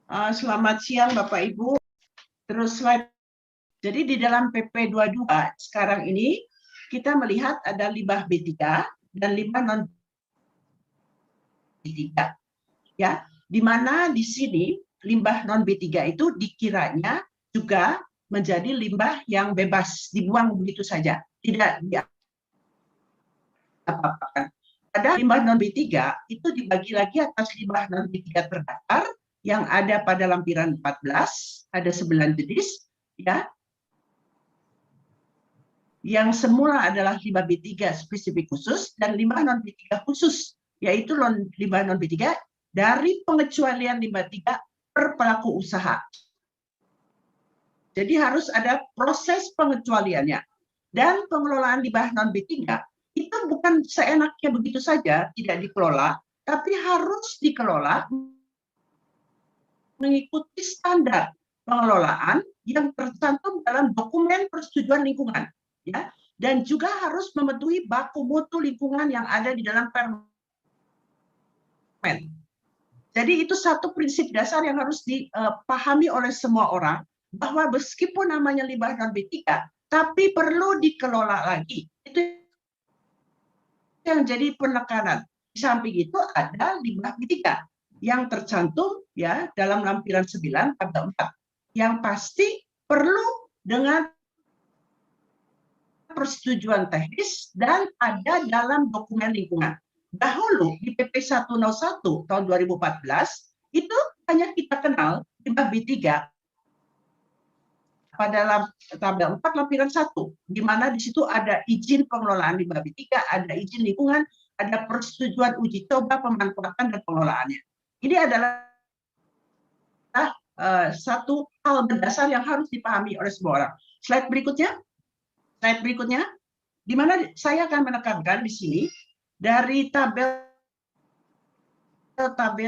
Selamat siang Bapak Ibu. Terus slide. Jadi di dalam PP 22 sekarang ini kita melihat ada limbah B3 dan limbah non B3. Ya, di mana di sini limbah non B3 itu dikiranya juga menjadi limbah yang bebas dibuang begitu saja, tidak diapa-apakan. Ada limbah non B3 itu dibagi lagi atas limbah non B3 terdaftar yang ada pada lampiran 14, ada 9 jenis, ya. Yang semula adalah limbah B3 spesifik khusus dan limbah non B3 khusus, yaitu limbah non B3 dari pengecualian limbah 3 per pelaku usaha. Jadi harus ada proses pengecualiannya. Dan pengelolaan limbah non B3 itu bukan seenaknya begitu saja, tidak dikelola, tapi harus dikelola mengikuti standar pengelolaan yang tercantum dalam dokumen persetujuan lingkungan, ya, dan juga harus mematuhi baku mutu lingkungan yang ada di dalam permen. Jadi itu satu prinsip dasar yang harus dipahami oleh semua orang, bahwa meskipun namanya limbah non B3, tapi perlu dikelola lagi. Itu yang jadi penekanan. Di samping itu ada limbah B3 yang tercantum ya dalam lampiran 9 tabel 4 yang pasti perlu dengan persetujuan teknis dan ada dalam dokumen lingkungan. Dahulu di PP 101 tahun 2014 itu hanya kita kenal limbah B3 pada tabel 4 lampiran 1, di mana di situ ada izin pengelolaan limbah B3, ada izin lingkungan, ada persetujuan uji coba, pemanfaatan, dan pengelolaannya. Ini adalah satu hal mendasar yang harus dipahami oleh semua orang. Slide berikutnya, di mana saya akan menekankan di sini dari tabel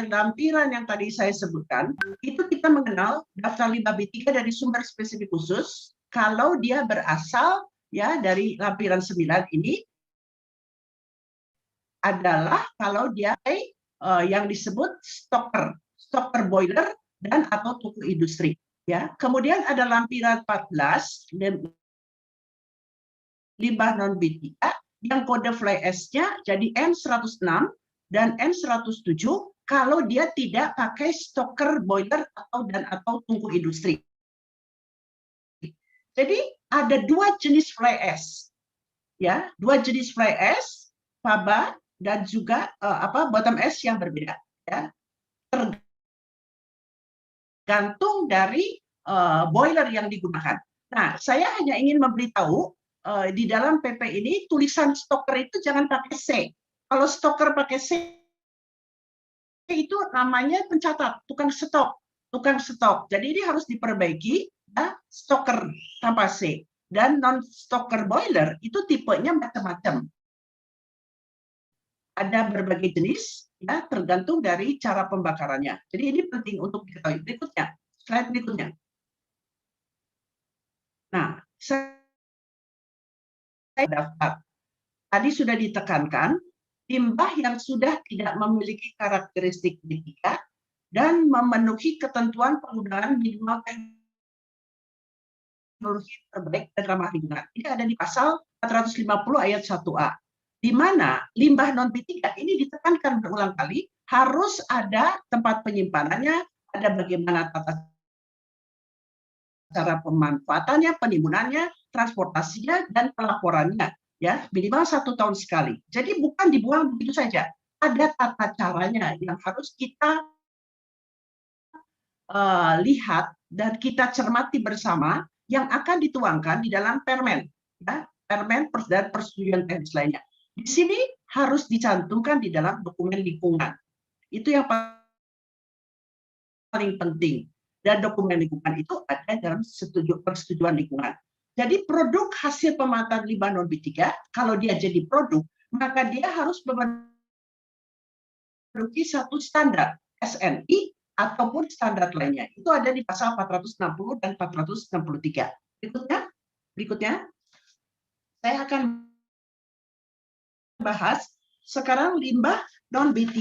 lampiran yang tadi saya sebutkan, itu kita mengenal daftar limbah B3 dari sumber spesifik khusus kalau dia berasal ya dari lampiran 9 ini adalah kalau dia yang disebut stoker boiler dan atau tungku industri, ya. Kemudian ada lampiran 14 limbah non B3 yang kode fly ash-nya jadi N106 dan N107 kalau dia tidak pakai stoker boiler atau tungku industri. Jadi ada dua jenis fly ash, ya, dua jenis fly ash, faba dan juga bottom ash yang berbeda, ya, tergantung dari boiler yang digunakan. Nah, saya hanya ingin memberitahu di dalam PP ini tulisan stoker itu jangan pakai C. Kalau stoker pakai C itu namanya pencatat, tukang stok. Jadi ini harus diperbaiki, ya, stoker tanpa C. Dan non stoker boiler itu tipenya macam-macam. Ada berbagai jenis, ya, tergantung dari cara pembakarannya. Jadi ini penting untuk diketahui. Berikutnya, slide berikutnya. Nah, saya daftar. Tadi sudah ditekankan, limbah yang sudah tidak memiliki karakteristik B3 dan memenuhi ketentuan penggunaan minimal teknologi terbaik dan ramah lingkungan. Ini ada di pasal 450 ayat 1A. Di mana limbah non B3 ini ditekankan berulang kali harus ada tempat penyimpanannya, ada bagaimana tata cara pemanfaatannya, penimbunan,nya, transportasinya, dan pelaporannya, ya, minimal 1 tahun sekali. Jadi bukan dibuang begitu saja, ada tata caranya yang harus kita lihat dan kita cermati bersama yang akan dituangkan di dalam permen, ya, permen dan persetujuan teknis lainnya. Di sini harus dicantumkan di dalam dokumen lingkungan. Itu yang paling penting. Dan dokumen lingkungan itu ada dalam persetujuan lingkungan. Jadi produk hasil pemanfaatan limbah non B3, kalau dia jadi produk, maka dia harus memenuhi satu standar SNI ataupun standar lainnya. Itu ada di pasal 460 dan 463. Berikutnya, saya akan bahas sekarang limbah non B3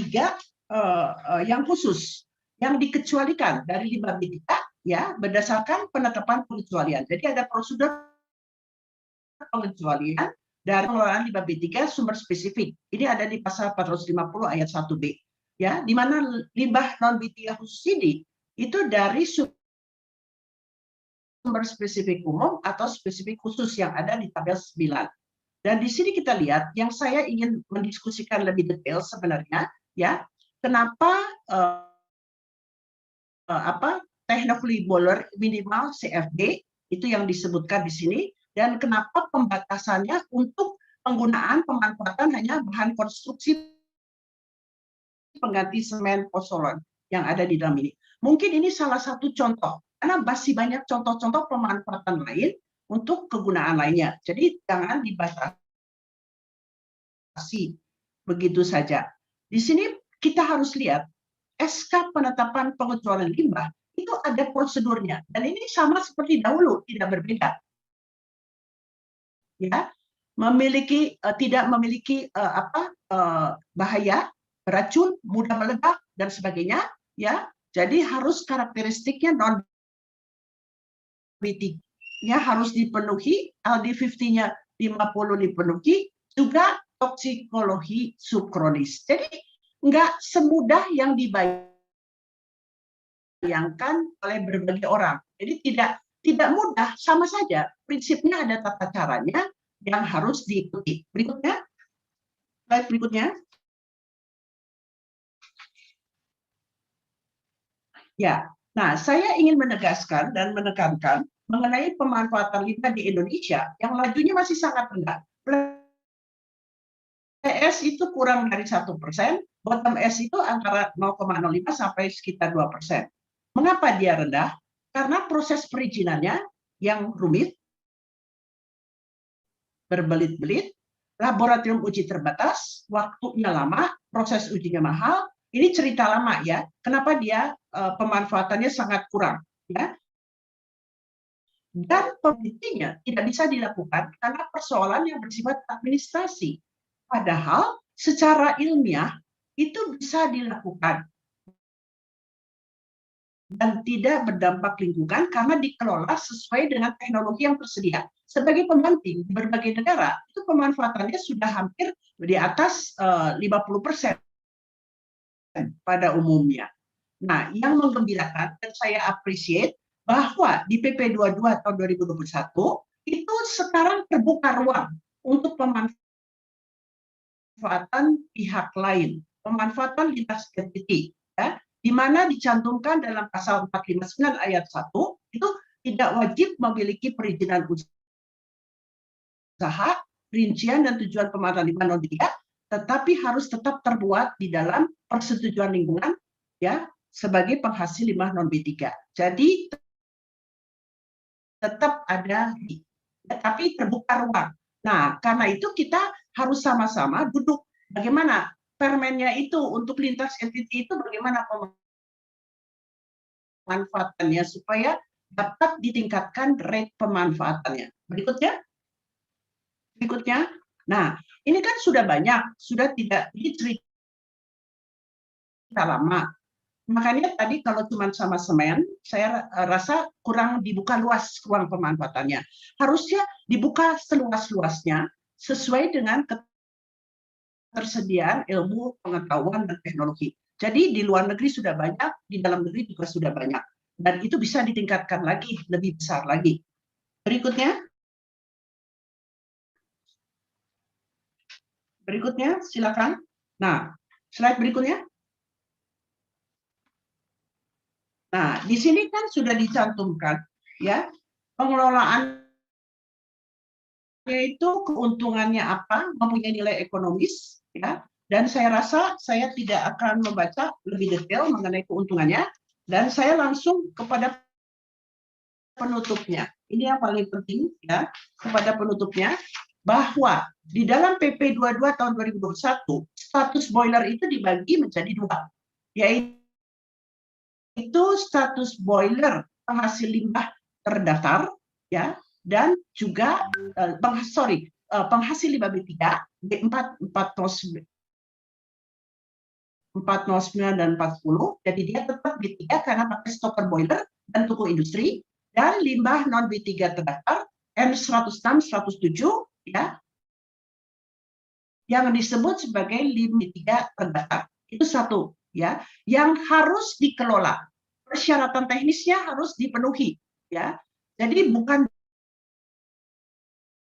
yang khusus. yang dikecualikan dari limbah B3 ya berdasarkan penetapan pengecualian. Jadi ada prosedur pengecualian dari pengelolaan limbah B3 sumber spesifik. Ini ada di pasal 450 ayat 1B. Ya, di mana limbah non B3 khusus ini itu dari sumber spesifik umum atau spesifik khusus yang ada di tabel 9. Dan di sini kita lihat yang saya ingin mendiskusikan lebih detail sebenarnya ya, kenapa technically boiler minimal CFD itu yang disebutkan di sini, dan kenapa pembatasannya untuk penggunaan pemanfaatan hanya bahan konstruksi pengganti semen pozolan yang ada di dalam ini. Mungkin ini salah satu contoh, karena masih banyak contoh-contoh pemanfaatan lain untuk kegunaan lainnya. Jadi jangan dibatasi begitu saja. Di sini kita harus lihat SK penetapan pengecualian limbah itu ada prosedurnya, dan ini sama seperti dahulu, tidak berbeda. Ya, tidak memiliki bahaya, racun, mudah meledak dan sebagainya, ya. Jadi harus karakteristiknya non BT-nya harus dipenuhi, LD50-nya 50 dipenuhi, juga toksikologi subkronis. Jadi nggak semudah yang dibayangkan oleh berbagai orang. Jadi tidak mudah, sama saja. Prinsipnya ada tata caranya yang harus diikuti. Berikutnya, slide berikutnya. Ya, nah saya ingin menegaskan dan menekankan mengenai pemanfaatan limbah di Indonesia yang lajunya masih sangat rendah. PS itu kurang dari 1%, bottom S itu antara 0,05 sampai sekitar 2%. Mengapa dia rendah? Karena proses perizinannya yang rumit, berbelit-belit, laboratorium uji terbatas, waktunya lama, proses ujinya mahal. Ini cerita lama ya. Kenapa dia pemanfaatannya sangat kurang ya? Dan penelitiannya tidak bisa dilakukan karena persoalan yang bersifat administrasi. Padahal secara ilmiah itu bisa dilakukan dan tidak berdampak lingkungan karena dikelola sesuai dengan teknologi yang tersedia. Sebagai pembanding di berbagai negara, itu pemanfaatannya sudah hampir di atas 50% pada umumnya. Nah, yang menggembirakan dan saya appreciate bahwa di PP 22 tahun 2021 itu sekarang terbuka ruang untuk pemanfaatan pihak lain, pemanfaatan lintas entity, ya, di mana dicantumkan dalam pasal 459 ayat 1 itu tidak wajib memiliki perizinan usaha, rincian dan tujuan pemanfaatan limbah non B3, tetapi harus tetap terbuat di dalam persetujuan lingkungan ya sebagai penghasil limbah non B3. Jadi tetap ada, tapi terbuka ruang. Nah, karena itu kita harus sama-sama duduk bagaimana permennya itu untuk lintas entity itu bagaimana pemanfaatannya supaya dapat ditingkatkan rate pemanfaatannya. Berikutnya. Nah, ini kan sudah banyak, sudah tidak ini cerita lama. Makanya tadi kalau cuma sama semen, saya rasa kurang dibuka luas ruang pemanfaatannya. Harusnya dibuka seluas-luasnya sesuai dengan ketersediaan ilmu, pengetahuan, dan teknologi. Jadi di luar negeri sudah banyak, di dalam negeri juga sudah banyak. Dan itu bisa ditingkatkan lagi, lebih besar lagi. Berikutnya. Berikutnya, silakan. Nah, slide berikutnya. Nah, di sini kan sudah dicantumkan ya pengelolaan itu keuntungannya apa, mempunyai nilai ekonomis ya. Dan saya rasa saya tidak akan membaca lebih detail mengenai keuntungannya dan saya langsung kepada penutupnya. Ini yang paling penting ya, kepada penutupnya bahwa di dalam PP 22 tahun 2021 status boiler itu dibagi menjadi dua, yaitu status boiler penghasil limbah terdaftar ya, dan juga penghasil limbah B3 B4 409 409 dan 40. Jadi dia tetap B3 karena pakai stoker boiler dan tungku industri, dan limbah non B3 terdaftar N106, 107 ya, yang disebut sebagai limbah B3 terdaftar. Itu satu ya, yang harus dikelola. Persyaratan teknisnya harus dipenuhi ya. Jadi bukan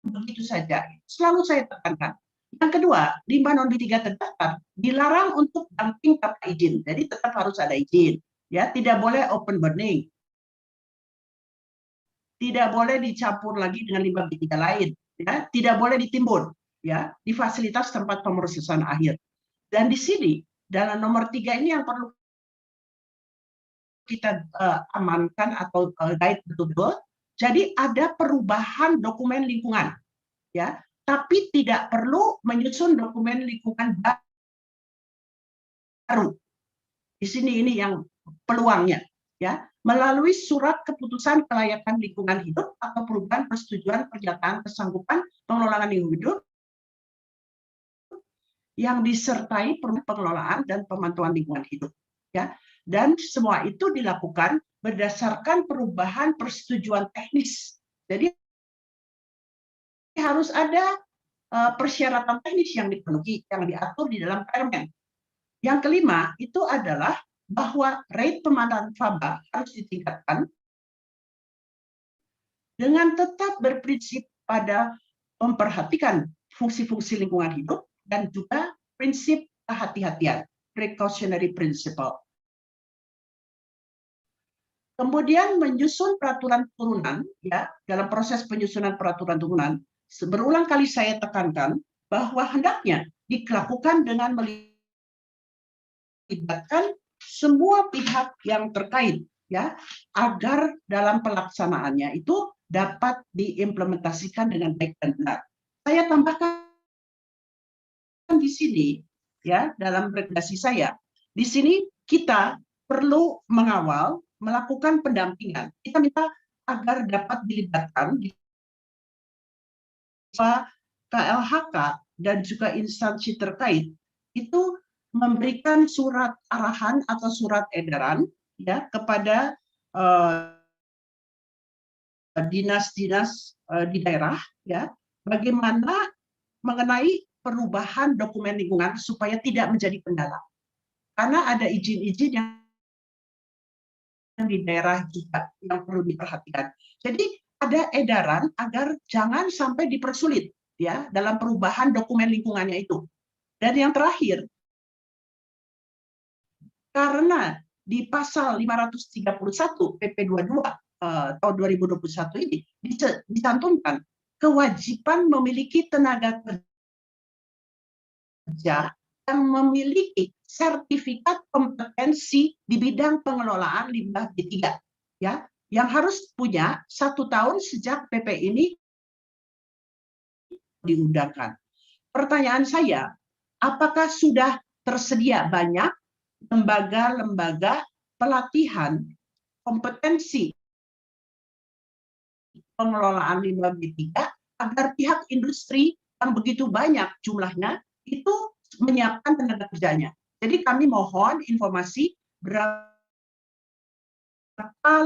begitu saja. Selalu saya tekankan. Yang kedua, limbah non B3 terdaftar dilarang untuk dumping tanpa izin. Jadi tetap harus ada izin. Ya, tidak boleh open burning. Tidak boleh dicampur lagi dengan limbah B3 lain. Ya, tidak boleh ditimbun ya di fasilitas tempat pemrosesan akhir. Dan di sini dalam nomor 3 ini yang perlu kita amankan atau guide betul-betul. Jadi ada perubahan dokumen lingkungan ya, tapi tidak perlu menyusun dokumen lingkungan baru. Di sini ini yang peluangnya ya, melalui surat keputusan kelayakan lingkungan hidup atau perubahan persetujuan pernyataan kesanggupan pengelolaan lingkungan hidup yang disertai pengelolaan dan pemantauan lingkungan hidup ya. Dan semua itu dilakukan berdasarkan perubahan persetujuan teknis. Jadi harus ada persyaratan teknis yang dipenuhi, yang diatur di dalam permen. Yang kelima itu adalah bahwa rate pemanfaatan faba harus ditingkatkan dengan tetap berprinsip pada memperhatikan fungsi-fungsi lingkungan hidup dan juga prinsip kehati-hatian, precautionary principle. Kemudian menyusun peraturan turunan ya, dalam proses penyusunan peraturan turunan berulang kali saya tekankan bahwa hendaknya dilakukan dengan melibatkan semua pihak yang terkait ya, agar dalam pelaksanaannya itu dapat diimplementasikan dengan baik dan benar. Saya tambahkan di sini ya, dalam rekomendasi saya di sini kita perlu mengawal, melakukan pendampingan. Kita minta agar dapat dilibatkan di KLHK dan juga instansi terkait itu memberikan surat arahan atau surat edaran ya kepada dinas-dinas di daerah ya, bagaimana mengenai perubahan dokumen lingkungan supaya tidak menjadi kendala. Karena ada izin-izin yang di daerah juga yang perlu diperhatikan. Jadi ada edaran agar jangan sampai dipersulit ya dalam perubahan dokumen lingkungannya itu. Dan yang terakhir, karena di pasal 531 PP 22 tahun 2021 ini dicantumkan kewajiban memiliki tenaga kerja yang memiliki sertifikat kompetensi di bidang pengelolaan limbah B3 ya, yang harus punya 1 tahun sejak PP ini diundangkan. Pertanyaan saya, apakah sudah tersedia banyak lembaga-lembaga pelatihan kompetensi pengelolaan limbah B3 agar pihak industri yang begitu banyak jumlahnya itu menyiapkan tenaga kerjanya. Jadi kami mohon informasi berapa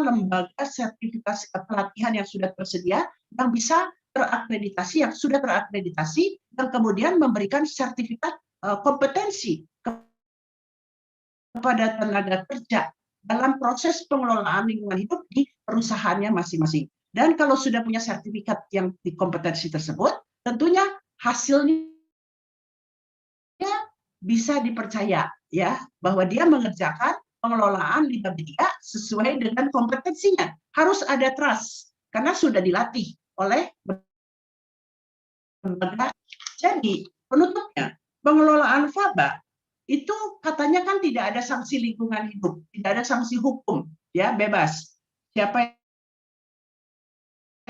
lembaga sertifikasi pelatihan yang sudah tersedia yang bisa terakreditasi, yang sudah terakreditasi, dan kemudian memberikan sertifikat kompetensi kepada tenaga kerja dalam proses pengelolaan lingkungan hidup di perusahaannya masing-masing. Dan kalau sudah punya sertifikat yang di kompetensi tersebut, tentunya hasilnya bisa dipercaya ya bahwa dia mengerjakan pengelolaan limbah B3 sesuai dengan kompetensinya. Harus ada trust karena sudah dilatih oleh lembaga. Jadi penutupnya, pengelolaan faba itu katanya kan tidak ada sanksi lingkungan hidup, tidak ada sanksi hukum, ya bebas. Siapa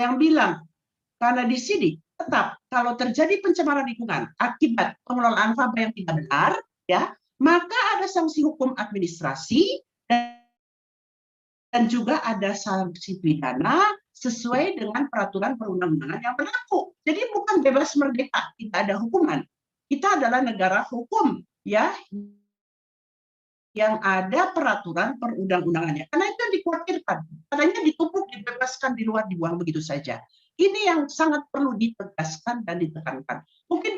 yang bilang? Karena di sini tetap kalau terjadi pencemaran lingkungan akibat pengelolaan faba yang tidak benar, ya maka ada sanksi hukum administrasi dan juga ada sanksi pidana sesuai dengan peraturan perundang-undangan yang berlaku. Jadi bukan bebas merdeka, tidak ada hukuman. Kita adalah negara hukum, ya. yang ada peraturan perundang-undangannya. Karena itu yang dikhawatirkan. Katanya ditumpuk, dibebaskan di luar, dibuang begitu saja. Ini yang sangat perlu ditegaskan dan ditekankan. Mungkin